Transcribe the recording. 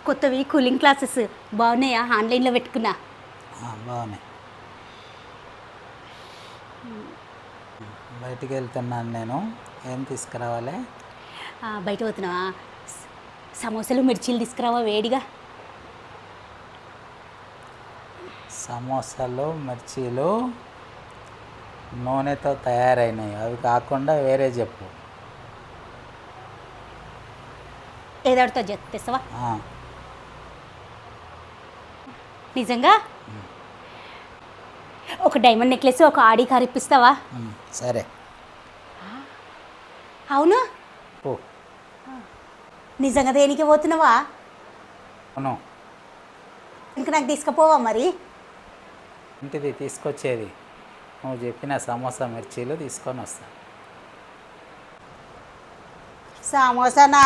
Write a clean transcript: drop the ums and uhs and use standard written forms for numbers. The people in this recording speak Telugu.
కొత్తవి కూలింగ్ క్లాసెస్ బాగున్నాయా? ఆన్లైన్లో పెట్టుకున్నా. బాగున్నాయి. బయటికి వెళ్తున్నాను నేను. ఏం తీసుకురావాలి? బయట పోతున్నావా? సమోసాలు మిర్చీలు తీసుకురావా వేడిగా. సమోసాలు మిర్చీలు నూనెతో తయారైనవి, అవి కాకుండా వేరే చెప్పు. ఏదాడితో తెస్తావా? ఆ, నిజంగా? ఒక డైమండ్ నెక్లెస్, ఒక ఆడి కార్ ఇప్పిస్తావా? సరే. అవును. ఓ నిజంగా దేనికి పోతున్నావా? అవును. ఇంకా నాకు తీసుకుపోవా మరి? ఇంటిది తీసుకొచ్చేది నువ్వు చెప్పిన సమోసా మిర్చీలు తీసుకొని వస్తాను. సమోసానా?